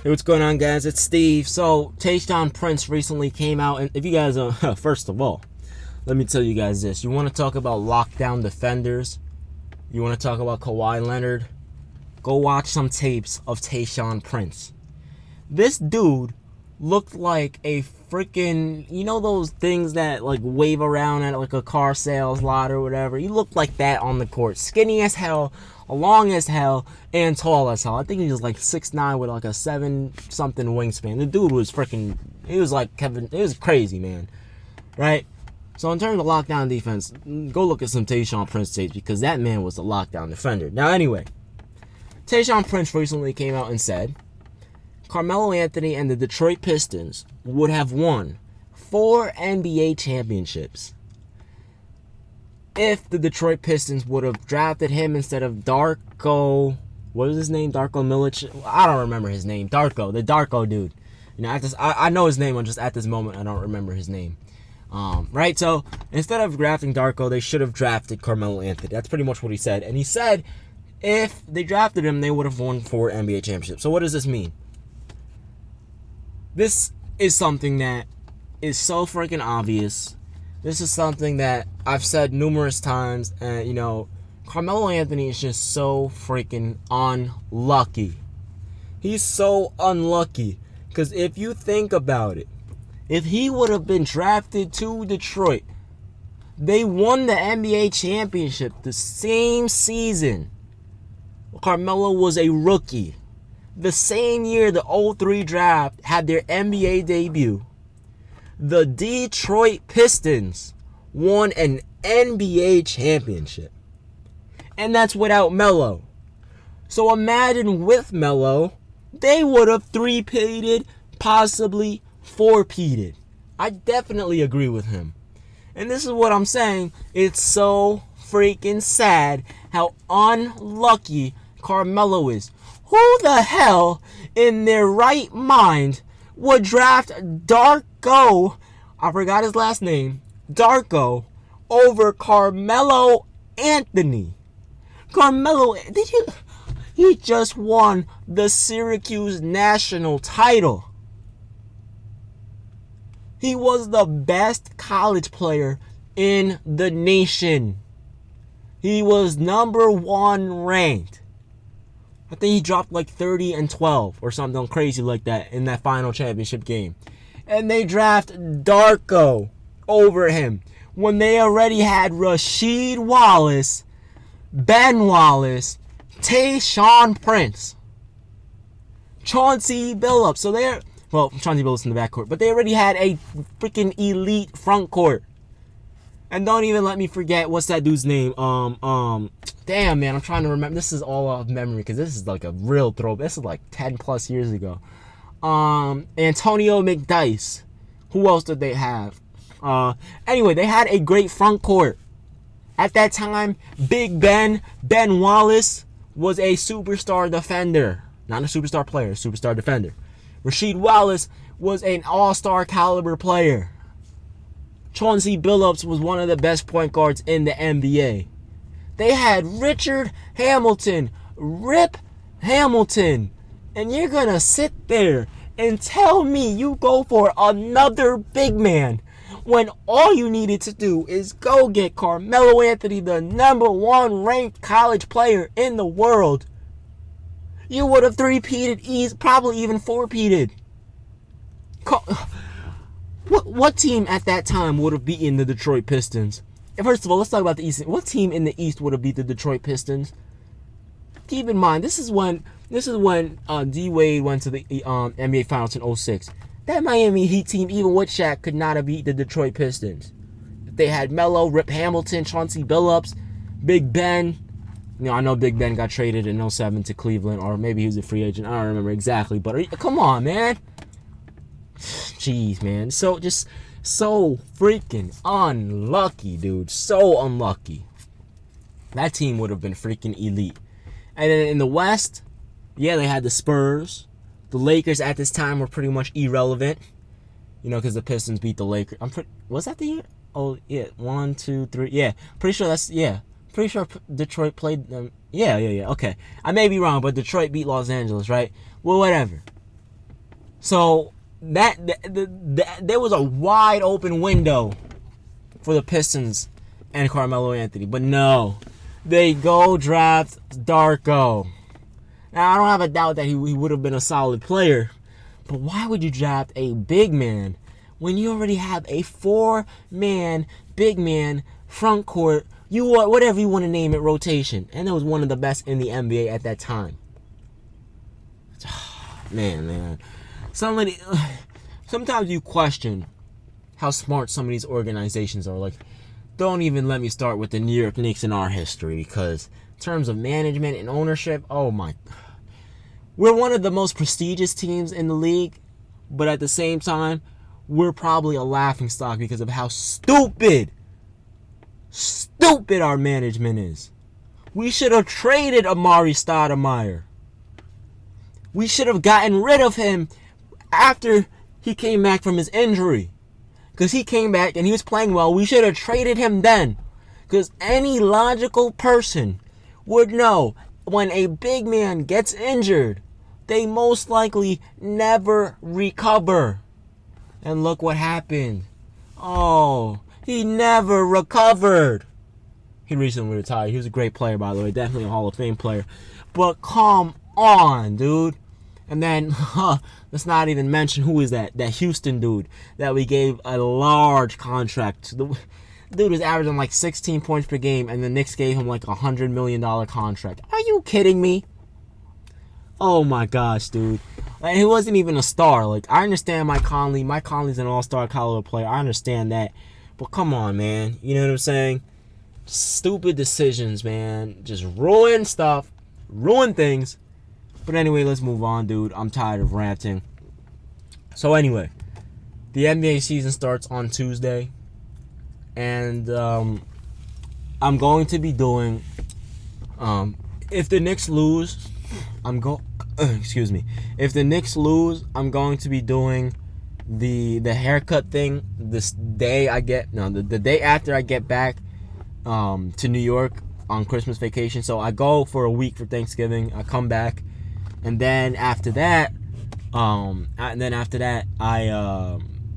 Hey, what's going on, guys? It's Steve. So, Tayshaun Prince recently came out, and if you guys, first of all, let me tell you guys this. You want to talk about lockdown defenders? You want to talk about Kawhi Leonard? Go watch some tapes of Tayshaun Prince. This dude looked like a freaking, you know those things that like wave around at like a car sales lot or whatever? He looked like that on the court. Skinny as hell, long as hell, and tall as hell. I think he was like 6'9" with like a 7-something wingspan. The dude was freaking, he was like Kevin, it was crazy, man. Right? So in terms of lockdown defense, go look at some Tayshaun Prince tapes because that man was a lockdown defender. Now anyway, Tayshaun Prince recently came out and said Carmelo Anthony and the Detroit Pistons would have won 4 NBA championships if the Detroit Pistons would have drafted him instead of Darko. What is his name? Darko Milic? I don't remember his name. Darko, the Darko dude. You know, I know his name. Just at this moment, I don't remember his name. Right? So instead of drafting Darko, they should have drafted Carmelo Anthony. That's pretty much what he said. And he said if they drafted him, they would have won 4 NBA championships. So what does this mean? This is something that is so freaking obvious. This is something that I've said numerous times, and you know, Carmelo Anthony is just so freaking unlucky. He's so unlucky because if you think about it, if he would have been drafted to Detroit, they won the NBA championship the same season Carmelo was a rookie. The same year the 03 draft had their NBA debut, the Detroit Pistons won an NBA championship. And that's without Melo. So imagine with Melo, they would have 3-peated, possibly 4-peated. I definitely agree with him. And this is what I'm saying. It's so freaking sad how unlucky Carmelo is. Who the hell in their right mind would draft Darko, I forgot his last name, Darko, over Carmelo Anthony? Carmelo, he just won the Syracuse national title. He was the best college player in the nation. He was number 1 ranked. I think he dropped like 30 and 12 or something crazy like that in that final championship game. And they draft Darko over him when they already had Rasheed Wallace, Ben Wallace, Tayshaun Prince, Chauncey Billups. So they're, well, Chauncey Billups in the backcourt, but they already had a freaking elite front court. And don't even let me forget, what's that dude's name? Damn, man, I'm trying to remember. This is all off memory because this is like a real throw. This is like 10 plus years ago. Antonio McDyess. Who else did they have? Anyway, they had a great front court. At that time, Big Ben Wallace was a superstar defender. Not a superstar player, a superstar defender. Rasheed Wallace was an all-star caliber player. Chauncey Billups was one of the best point guards in the NBA. They had Richard Hamilton, Rip Hamilton. And you're going to sit there and tell me you go for another big man when all you needed to do is go get Carmelo Anthony, the number 1 ranked college player in the world. You would have 3-peated, probably even 4-peated. What team at that time would have beaten the Detroit Pistons? First of all, let's talk about the East. What team in the East would have beat the Detroit Pistons? Keep in mind, this is when D Wade went to the NBA Finals in 06. That Miami Heat team, even with Shaq, could not have beat the Detroit Pistons. They had Melo, Rip Hamilton, Chauncey Billups, Big Ben. You know, I know Big Ben got traded in 07 to Cleveland, or maybe he was a free agent. I don't remember exactly, but come on, man. Jeez, man. So freaking unlucky, dude. So unlucky. That team would have been freaking elite. And then in the West, yeah, they had the Spurs. The Lakers at this time were pretty much irrelevant. You know, because the Pistons beat the Lakers. Was that the year? Oh, yeah. 1, 2, 3. Yeah. Pretty sure Detroit played them. Yeah. Okay. I may be wrong, but Detroit beat Los Angeles, right? Well, whatever. So there was a wide open window for the Pistons and Carmelo Anthony. But no, they go draft Darko. Now, I don't have a doubt that he would have been a solid player. But why would you draft a big man when you already have a 4-man, big man, front court, whatever you want to name it, rotation? And it was one of the best in the NBA at that time. Man. Sometimes you question how smart some of these organizations are. Like, don't even let me start with the New York Knicks in our history, because in terms of management and ownership, oh my, we're one of the most prestigious teams in the league, but at the same time, we're probably a laughingstock because of how stupid our management is. We should have traded Amari Stoudemire. We should have gotten rid of him after he came back from his injury. Because he came back and he was playing well. We should have traded him then. Because any logical person would know when a big man gets injured, they most likely never recover. And look what happened. Oh, he never recovered. He recently retired. He was a great player, by the way. Definitely a Hall of Fame player. But come on, dude. And then, let's not even mention who is that Houston dude that we gave a large contract to. The dude was averaging like 16 points per game, and the Knicks gave him like $100 million contract. Are you kidding me? Oh my gosh, dude. Like, he wasn't even a star. Like, I understand Mike Conley. Mike Conley's an all-star caliber player. I understand that. But come on, man. You know what I'm saying? Stupid decisions, man. Just ruin stuff. Ruin things. But anyway, let's move on, dude. I'm tired of ranting. So anyway, the NBA season starts on Tuesday. And I'm going to be doing... if the Knicks lose, If the Knicks lose, I'm going to be doing the haircut thing the day after I get back to New York on Christmas vacation. So I go for a week for Thanksgiving. I come back. And then after that, I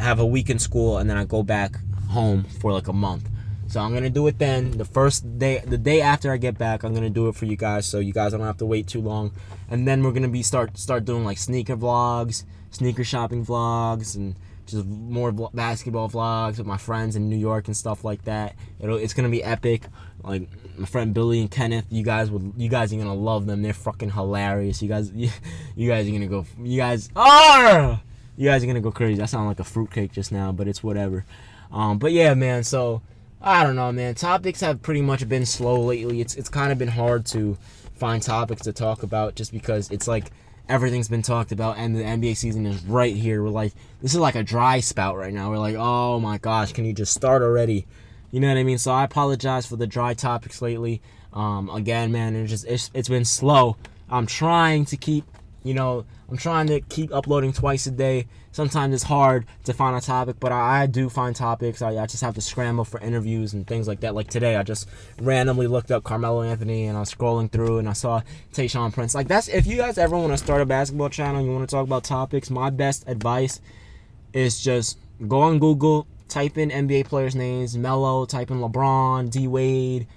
have a week in school, and then I go back home for like a month. So I'm gonna do it then. The day after I get back, I'm gonna do it for you guys, so you guys don't have to wait too long. And then we're gonna be start doing like sneaker vlogs, sneaker shopping vlogs, and just more basketball vlogs with my friends in New York and stuff like that. It's gonna be epic. Like my friend Billy and Kenneth, you guys are gonna love them. They're fucking hilarious. You guys are gonna go. You guys are gonna go crazy. I sound like a fruitcake just now, but it's whatever. But yeah, man. So I don't know, man. Topics have pretty much been slow lately. It's kind of been hard to find topics to talk about, just because it's like everything's been talked about and the NBA season is right here. We're like, this is like a dry spout right now. We're like, oh my gosh, can you just start already? You know what I mean? So I apologize for the dry topics lately. Again, man, it's been slow. I'm trying to keep uploading twice a day. Sometimes it's hard to find a topic, but I do find topics. I just have to scramble for interviews and things like that. Like today, I just randomly looked up Carmelo Anthony, and I was scrolling through, and I saw Tayshaun Prince. Like, that's, if you guys ever want to start a basketball channel and you want to talk about topics, my best advice is just go on Google, type in NBA players' names, Melo, type in LeBron, D. Wade,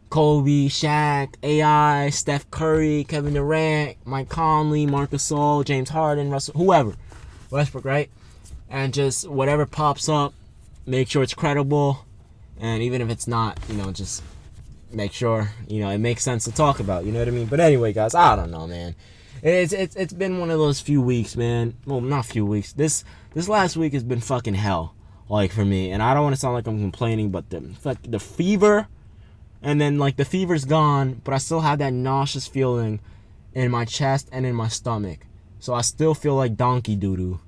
Kobe, Shaq, AI, Steph Curry, Kevin Durant, Mike Conley, Marc Gasol, James Harden, Russell, whoever. Westbrook, right? And just whatever pops up, make sure it's credible. And even if it's not, just make sure, it makes sense to talk about. You know what I mean? But anyway, guys, I don't know, man. It's been one of those few weeks, man. Well, not few weeks. This last week has been fucking hell, like, for me. And I don't want to sound like I'm complaining, but the fever, and then, like, the fever's gone, but I still have that nauseous feeling in my chest and in my stomach. So I still feel like donkey doo-doo.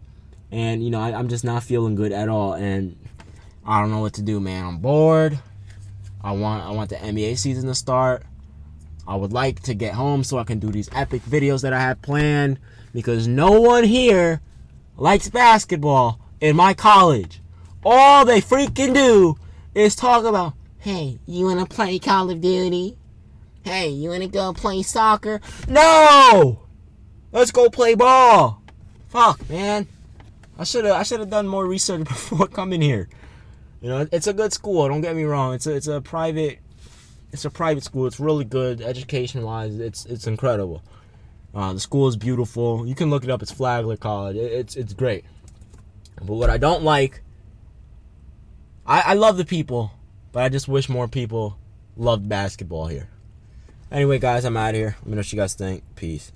And, I'm just not feeling good at all. And I don't know what to do, man. I'm bored. I want the NBA season to start. I would like to get home so I can do these epic videos that I have planned. Because no one here likes basketball in my college. All they freaking do is talk about, hey, you want to play Call of Duty? Hey, you want to go play soccer? No! Let's go play ball. Fuck, man. I should have done more research before coming here. You know, it's a good school. Don't get me wrong. It's a private school. It's really good education wise. It's incredible. The school is beautiful. You can look it up. It's Flagler College. It's great. But what I don't like, I love the people, but I just wish more people loved basketball here. Anyway, guys, I'm out of here. Let me know what you guys think. Peace.